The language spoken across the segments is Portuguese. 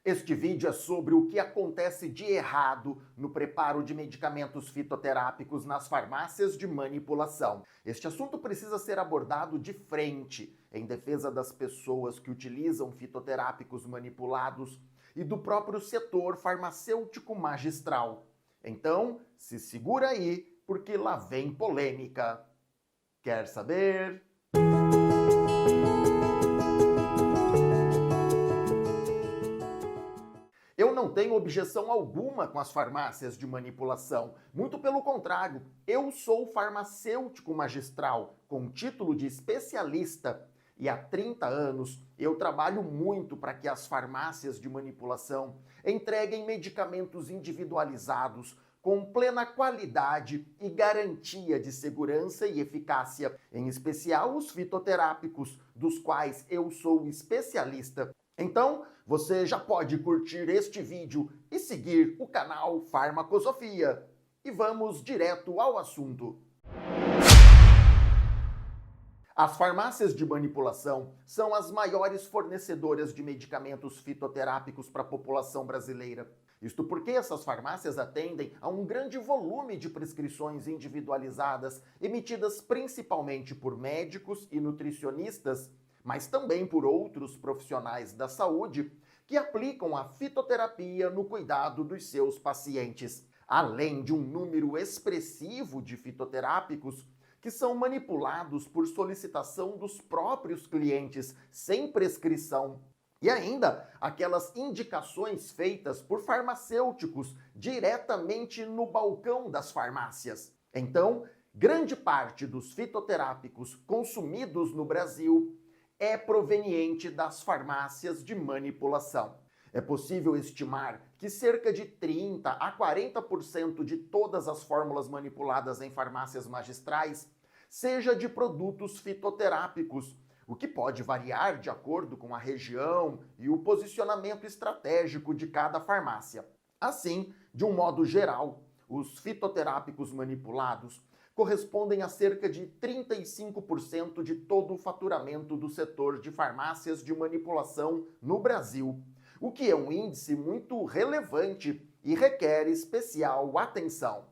Este vídeo é sobre o que acontece de errado no preparo de medicamentos fitoterápicos nas farmácias de manipulação. Este assunto precisa ser abordado de frente, em defesa das pessoas que utilizam fitoterápicos manipulados e do próprio setor farmacêutico magistral. Então, se segura aí, porque lá vem polêmica. Quer saber? Eu não tenho objeção alguma com as farmácias de manipulação. Muito pelo contrário, eu sou farmacêutico magistral, com título de especialista. E há 30 anos eu trabalho muito para que as farmácias de manipulação entreguem medicamentos individualizados com plena qualidade e garantia de segurança e eficácia, em especial os fitoterápicos, dos quais eu sou especialista. Então, você já pode curtir este vídeo e seguir o canal Farmacosofia. E vamos direto ao assunto. As farmácias de manipulação são as maiores fornecedoras de medicamentos fitoterápicos para a população brasileira. Isto porque essas farmácias atendem a um grande volume de prescrições individualizadas emitidas principalmente por médicos e nutricionistas, mas também por outros profissionais da saúde que aplicam a fitoterapia no cuidado dos seus pacientes. Além de um número expressivo de fitoterápicos que são manipulados por solicitação dos próprios clientes, sem prescrição. E ainda aquelas indicações feitas por farmacêuticos diretamente no balcão das farmácias. Então, grande parte dos fitoterápicos consumidos no Brasil é proveniente das farmácias de manipulação. É possível estimar que cerca de 30% a 40% de todas as fórmulas manipuladas em farmácias magistrais seja de produtos fitoterápicos, o que pode variar de acordo com a região e o posicionamento estratégico de cada farmácia. Assim, de um modo geral, os fitoterápicos manipulados correspondem a cerca de 35% de todo o faturamento do setor de farmácias de manipulação no Brasil, o que é um índice muito relevante e requer especial atenção.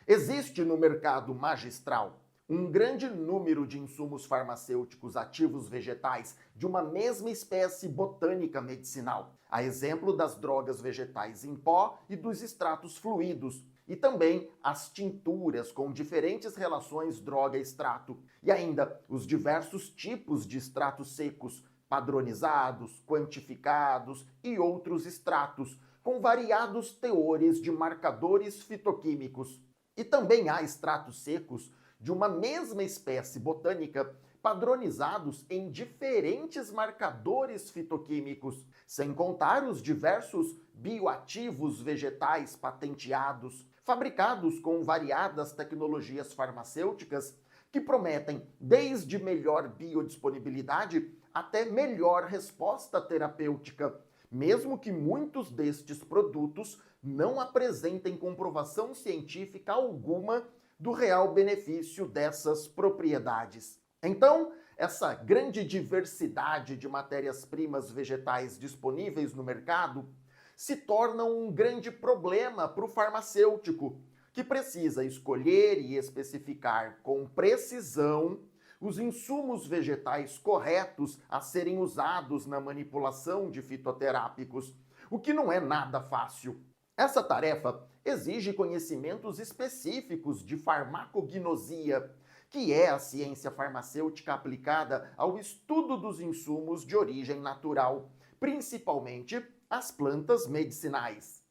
Existe no mercado magistral um grande número de insumos farmacêuticos ativos vegetais de uma mesma espécie botânica medicinal, a exemplo das drogas vegetais em pó e dos extratos fluidos, e também as tinturas com diferentes relações droga-extrato, e ainda os diversos tipos de extratos secos, padronizados, quantificados e outros extratos, com variados teores de marcadores fitoquímicos. E também há extratos secos de uma mesma espécie botânica padronizados em diferentes marcadores fitoquímicos, sem contar os diversos bioativos vegetais patenteados, fabricados com variadas tecnologias farmacêuticas que prometem desde melhor biodisponibilidade até melhor resposta terapêutica, mesmo que muitos destes produtos não apresentem comprovação científica alguma do real benefício dessas propriedades. Então, essa grande diversidade de matérias-primas vegetais disponíveis no mercado se torna um grande problema para o farmacêutico, que precisa escolher e especificar com precisão os insumos vegetais corretos a serem usados na manipulação de fitoterápicos, o que não é nada fácil. Essa tarefa exige conhecimentos específicos de farmacognosia, que é a ciência farmacêutica aplicada ao estudo dos insumos de origem natural, principalmente as plantas medicinais.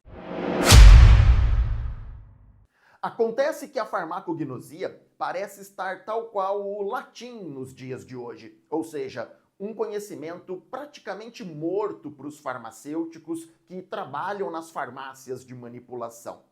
Acontece que a farmacognosia parece estar tal qual o latim nos dias de hoje, ou seja, um conhecimento praticamente morto para os farmacêuticos que trabalham nas farmácias de manipulação.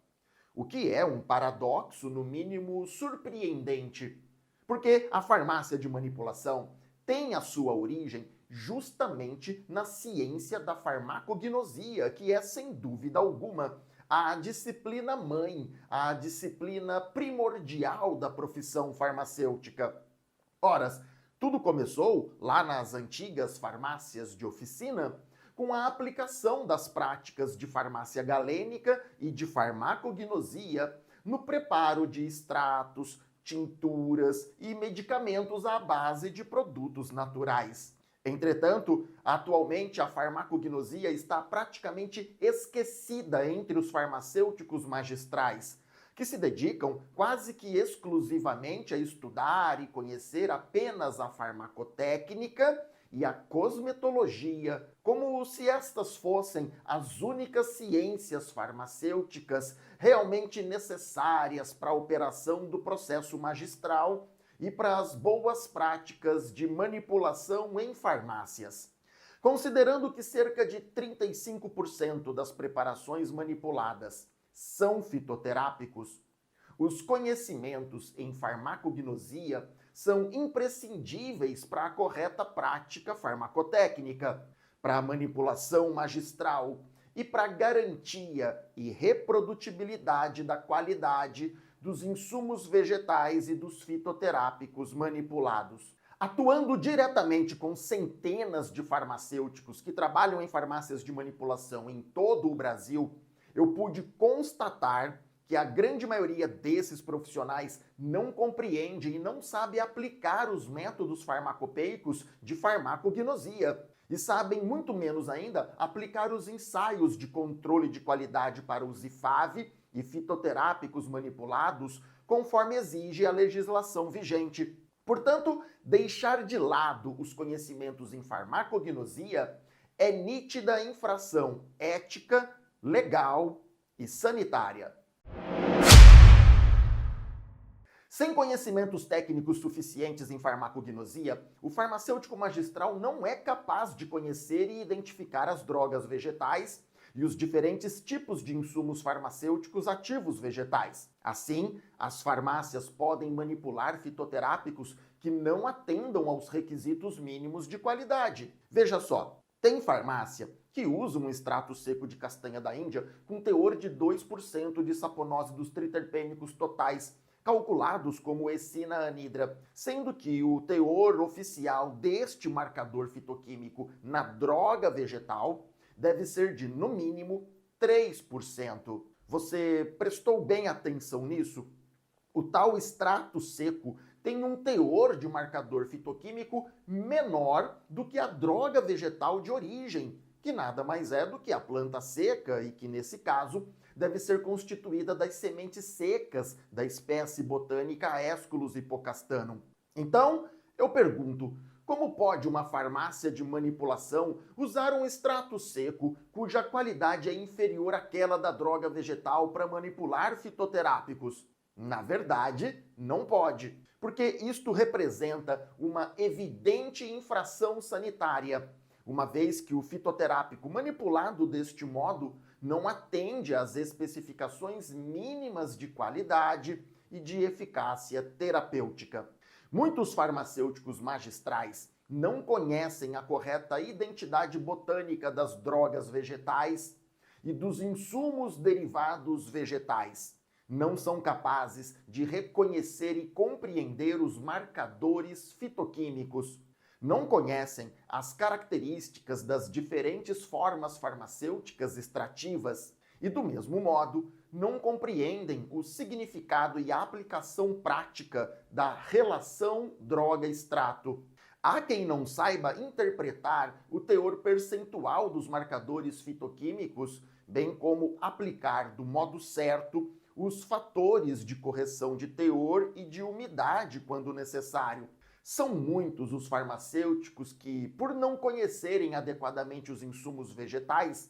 O que é um paradoxo, no mínimo, surpreendente, porque a farmácia de manipulação tem a sua origem justamente na ciência da farmacognosia, que é, sem dúvida alguma, a disciplina mãe, a disciplina primordial da profissão farmacêutica. Ora, Tudo começou lá nas antigas farmácias de oficina, com a aplicação das práticas de farmácia galênica e de farmacognosia no preparo de extratos, tinturas e medicamentos à base de produtos naturais. Entretanto, atualmente a farmacognosia está praticamente esquecida entre os farmacêuticos magistrais, que se dedicam quase que exclusivamente a estudar e conhecer apenas a farmacotécnica e a cosmetologia, como se estas fossem as únicas ciências farmacêuticas realmente necessárias para a operação do processo magistral e para as boas práticas de manipulação em farmácias. Considerando que cerca de 35% das preparações manipuladas são fitoterápicos, os conhecimentos em farmacognosia são imprescindíveis para a correta prática farmacotécnica, para a manipulação magistral e para a garantia e reprodutibilidade da qualidade dos insumos vegetais e dos fitoterápicos manipulados. Atuando diretamente com centenas de farmacêuticos que trabalham em farmácias de manipulação em todo o Brasil, eu pude constatar que a grande maioria desses profissionais não compreende e não sabe aplicar os métodos farmacopeicos de farmacognosia e sabem muito menos ainda aplicar os ensaios de controle de qualidade para os IFAV e fitoterápicos manipulados, conforme exige a legislação vigente. Portanto, deixar de lado os conhecimentos em farmacognosia é nítida infração ética, legal e sanitária. Sem conhecimentos técnicos suficientes em farmacognosia, o farmacêutico magistral não é capaz de conhecer e identificar as drogas vegetais e os diferentes tipos de insumos farmacêuticos ativos vegetais. Assim, as farmácias podem manipular fitoterápicos que não atendam aos requisitos mínimos de qualidade. Veja só, tem farmácia que usa um extrato seco de castanha da Índia com teor de 2% de saponose dos triterpênicos totais, calculados como essina anidra, sendo que o teor oficial deste marcador fitoquímico na droga vegetal deve ser de, no mínimo, 3%. Você prestou bem atenção nisso? O tal extrato seco tem um teor de marcador fitoquímico menor do que a droga vegetal de origem, que nada mais é do que a planta seca e que, nesse caso, deve ser constituída das sementes secas da espécie botânica Aesculus hippocastanum. Então, eu pergunto, como pode uma farmácia de manipulação usar um extrato seco cuja qualidade é inferior àquela da droga vegetal para manipular fitoterápicos? Na verdade, não pode, porque isto representa uma evidente infração sanitária, uma vez que o fitoterápico manipulado deste modo não atende às especificações mínimas de qualidade e de eficácia terapêutica. Muitos farmacêuticos magistrais não conhecem a correta identidade botânica das drogas vegetais e dos insumos derivados vegetais. Não são capazes de reconhecer e compreender os marcadores fitoquímicos. Não conhecem as características das diferentes formas farmacêuticas extrativas e, do mesmo modo, não compreendem o significado e a aplicação prática da relação droga-extrato. Há quem não saiba interpretar o teor percentual dos marcadores fitoquímicos, bem como aplicar do modo certo os fatores de correção de teor e de umidade quando necessário. São muitos os farmacêuticos que, por não conhecerem adequadamente os insumos vegetais,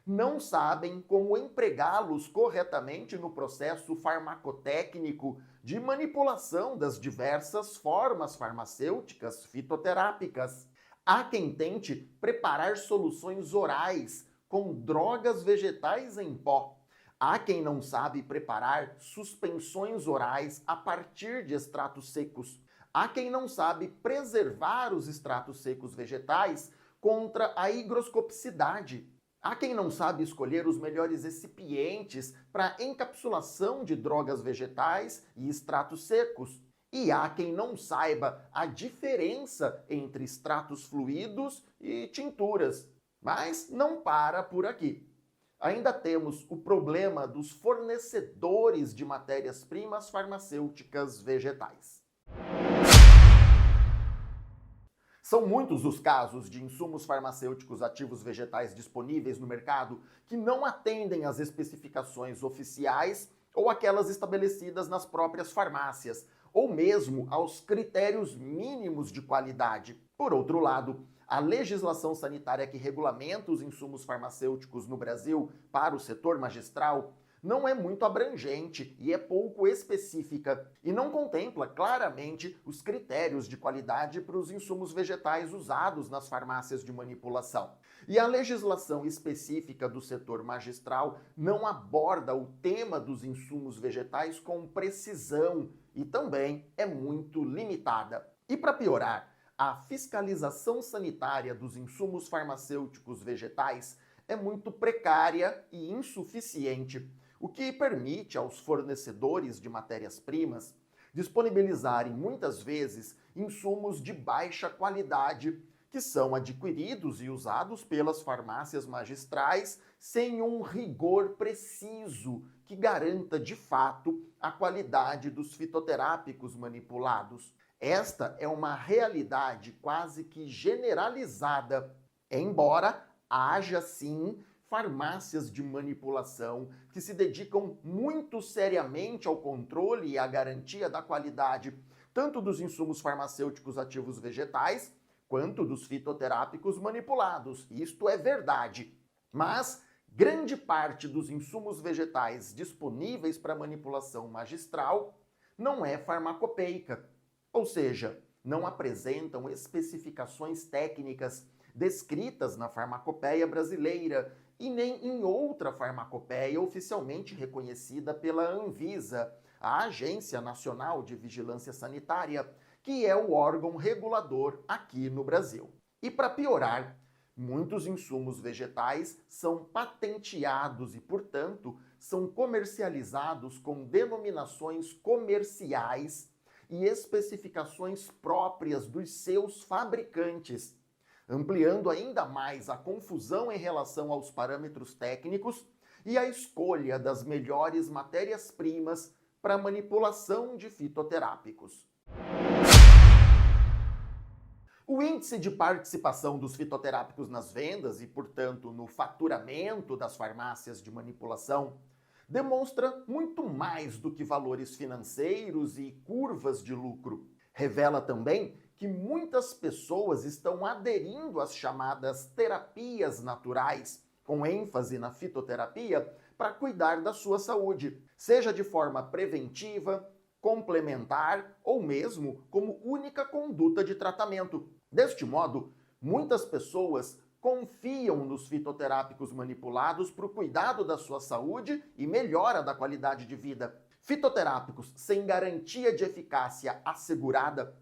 não sabem como empregá-los corretamente no processo farmacotécnico de manipulação das diversas formas farmacêuticas fitoterápicas. Há quem tente preparar soluções orais com drogas vegetais em pó. Há quem não sabe preparar suspensões orais a partir de extratos secos. Há quem não sabe preservar os extratos secos vegetais contra a higroscopicidade. Há quem não sabe escolher os melhores recipientes para encapsulação de drogas vegetais e extratos secos. E há quem não saiba a diferença entre extratos fluidos e tinturas. Mas não para por aqui. Ainda temos o problema dos fornecedores de matérias-primas farmacêuticas vegetais. São muitos os casos de insumos farmacêuticos ativos vegetais disponíveis no mercado que não atendem às especificações oficiais ou aquelas estabelecidas nas próprias farmácias, ou mesmo aos critérios mínimos de qualidade. Por outro lado, a legislação sanitária que regulamenta os insumos farmacêuticos no Brasil para o setor magistral não é muito abrangente e é pouco específica e não contempla claramente os critérios de qualidade para os insumos vegetais usados nas farmácias de manipulação. E a legislação específica do setor magistral não aborda o tema dos insumos vegetais com precisão e também é muito limitada. E para piorar, a fiscalização sanitária dos insumos farmacêuticos vegetais é muito precária e insuficiente, o que permite aos fornecedores de matérias-primas disponibilizarem muitas vezes insumos de baixa qualidade que são adquiridos e usados pelas farmácias magistrais sem um rigor preciso que garanta de fato a qualidade dos fitoterápicos manipulados. Esta é uma realidade quase que generalizada, embora haja sim farmácias de manipulação que se dedicam muito seriamente ao controle e à garantia da qualidade tanto dos insumos farmacêuticos ativos vegetais quanto dos fitoterápicos manipulados. Isto é verdade. Mas grande parte dos insumos vegetais disponíveis para manipulação magistral não é farmacopeica, ou seja, não apresentam especificações técnicas descritas na farmacopeia brasileira e nem em outra farmacopeia oficialmente reconhecida pela Anvisa, a Agência Nacional de Vigilância Sanitária, que é o órgão regulador aqui no Brasil. E para piorar, muitos insumos vegetais são patenteados e, portanto, são comercializados com denominações comerciais e especificações próprias dos seus fabricantes, ampliando ainda mais a confusão em relação aos parâmetros técnicos e a escolha das melhores matérias-primas para manipulação de fitoterápicos. O índice de participação dos fitoterápicos nas vendas e, portanto, no faturamento das farmácias de manipulação demonstra muito mais do que valores financeiros e curvas de lucro. Revela também que muitas pessoas estão aderindo às chamadas terapias naturais, com ênfase na fitoterapia, para cuidar da sua saúde, seja de forma preventiva, complementar ou mesmo como única conduta de tratamento. Deste modo, muitas pessoas confiam nos fitoterápicos manipulados para o cuidado da sua saúde e melhora da qualidade de vida. Fitoterápicos sem garantia de eficácia assegurada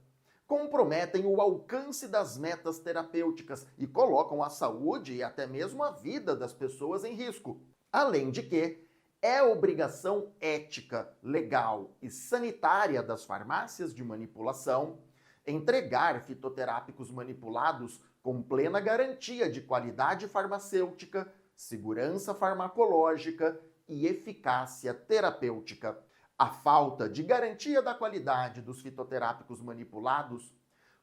comprometem o alcance das metas terapêuticas e colocam a saúde e até mesmo a vida das pessoas em risco. Além de que é obrigação ética, legal e sanitária das farmácias de manipulação entregar fitoterápicos manipulados com plena garantia de qualidade farmacêutica, segurança farmacológica e eficácia terapêutica. A falta de garantia da qualidade dos fitoterápicos manipulados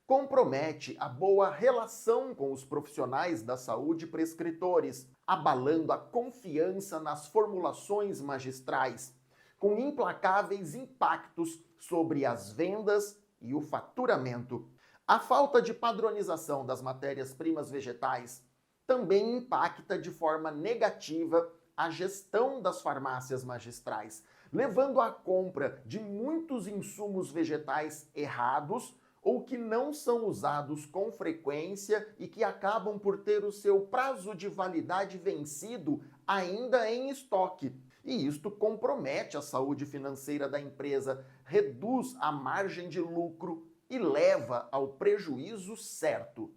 compromete a boa relação com os profissionais da saúde prescritores, abalando a confiança nas formulações magistrais, com implacáveis impactos sobre as vendas e o faturamento. A falta de padronização das matérias-primas vegetais também impacta de forma negativa a gestão das farmácias magistrais, levando à compra de muitos insumos vegetais errados ou que não são usados com frequência e que acabam por ter o seu prazo de validade vencido ainda em estoque. E isto compromete a saúde financeira da empresa, reduz a margem de lucro e leva ao prejuízo certo.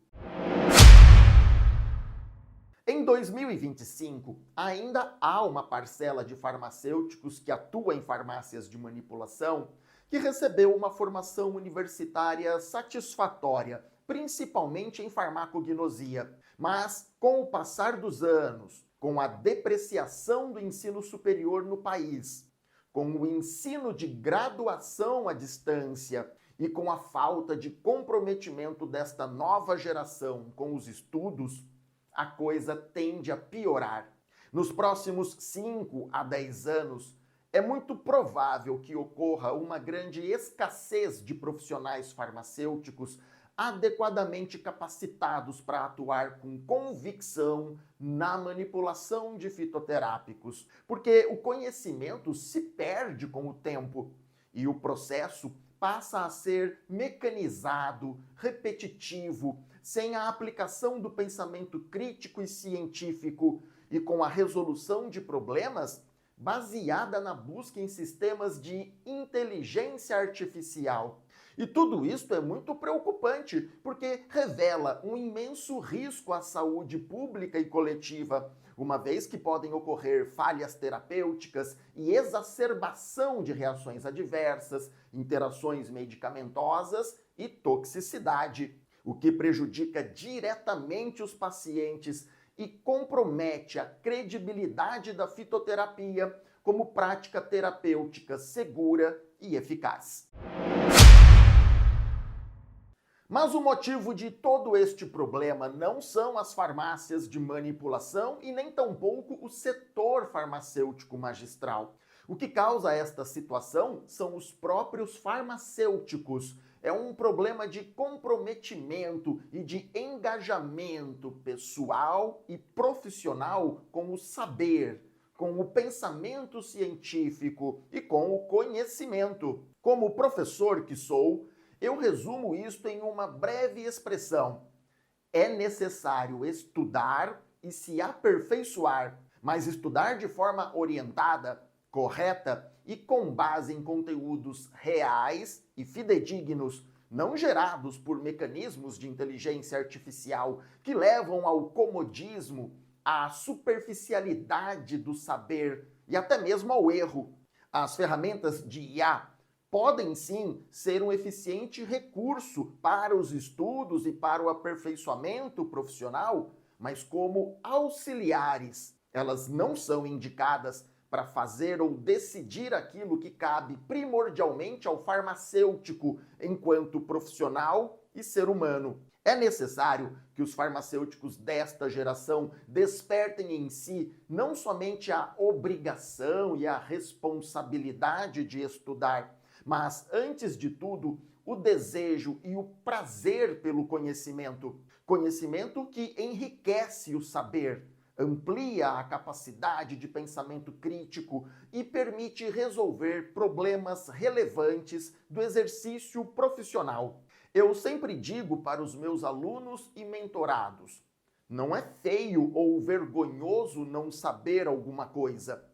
Em 2025, ainda há uma parcela de farmacêuticos que atua em farmácias de manipulação que recebeu uma formação universitária satisfatória, principalmente em farmacognosia. Mas, com o passar dos anos, com a depreciação do ensino superior no país, com o ensino de graduação à distância e com a falta de comprometimento desta nova geração com os estudos, a coisa tende a piorar. Nos próximos 5 a 10 anos, é muito provável que ocorra uma grande escassez de profissionais farmacêuticos adequadamente capacitados para atuar com convicção na manipulação de fitoterápicos, porque o conhecimento se perde com o tempo e o processo passa a ser mecanizado, repetitivo, sem a aplicação do pensamento crítico e científico e com a resolução de problemas baseada na busca em sistemas de inteligência artificial. E tudo isso é muito preocupante, porque revela um imenso risco à saúde pública e coletiva, uma vez que podem ocorrer falhas terapêuticas e exacerbação de reações adversas, interações medicamentosas e toxicidade, o que prejudica diretamente os pacientes e compromete a credibilidade da fitoterapia como prática terapêutica segura e eficaz. Mas o motivo de todo este problema não são as farmácias de manipulação e nem tampouco o setor farmacêutico magistral. O que causa esta situação são os próprios farmacêuticos. É um problema de comprometimento e de engajamento pessoal e profissional com o saber, com o pensamento científico e com o conhecimento. Como professor que sou, eu resumo isto em uma breve expressão. É necessário estudar e se aperfeiçoar, mas estudar de forma orientada, correta e com base em conteúdos reais e fidedignos, não gerados por mecanismos de inteligência artificial que levam ao comodismo, à superficialidade do saber e até mesmo ao erro. As ferramentas de IA podem sim ser um eficiente recurso para os estudos e para o aperfeiçoamento profissional, mas como auxiliares. Elas não são indicadas para fazer ou decidir aquilo que cabe primordialmente ao farmacêutico enquanto profissional e ser humano. É necessário que os farmacêuticos desta geração despertem em si não somente a obrigação e a responsabilidade de estudar, mas, antes de tudo, o desejo e o prazer pelo conhecimento. Conhecimento que enriquece o saber, amplia a capacidade de pensamento crítico e permite resolver problemas relevantes do exercício profissional. Eu sempre digo para os meus alunos e mentorados: não é feio ou vergonhoso não saber alguma coisa.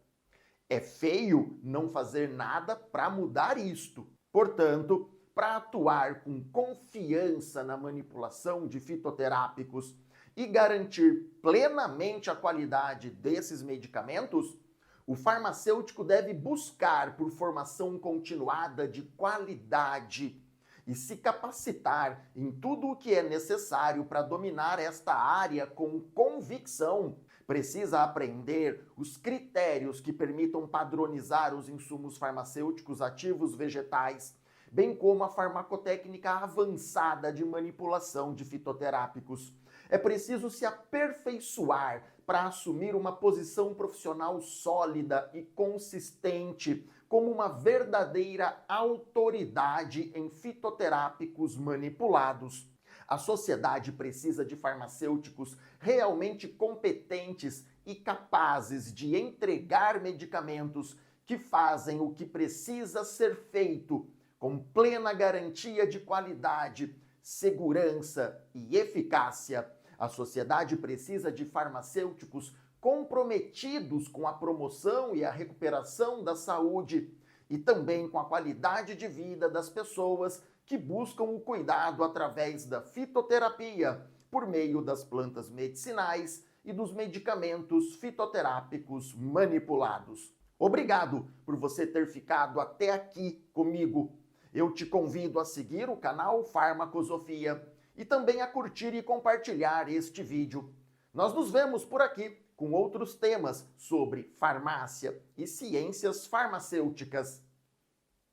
É feio não fazer nada para mudar isto. Portanto, para atuar com confiança na manipulação de fitoterápicos e garantir plenamente a qualidade desses medicamentos, o farmacêutico deve buscar por formação continuada de qualidade e se capacitar em tudo o que é necessário para dominar esta área com convicção. Precisa aprender os critérios que permitam padronizar os insumos farmacêuticos ativos vegetais, bem como a farmacotécnica avançada de manipulação de fitoterápicos. É preciso se aperfeiçoar para assumir uma posição profissional sólida e consistente, como uma verdadeira autoridade em fitoterápicos manipulados. A sociedade precisa de farmacêuticos realmente competentes e capazes de entregar medicamentos que fazem o que precisa ser feito, com plena garantia de qualidade, segurança e eficácia. A sociedade precisa de farmacêuticos comprometidos com a promoção e a recuperação da saúde e também com a qualidade de vida das pessoas que buscam o cuidado através da fitoterapia, por meio das plantas medicinais e dos medicamentos fitoterápicos manipulados. Obrigado por você ter ficado até aqui comigo. Eu te convido a seguir o canal Farmacosofia e também a curtir e compartilhar este vídeo. Nós nos vemos por aqui com outros temas sobre farmácia e ciências farmacêuticas.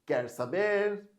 Quer saber?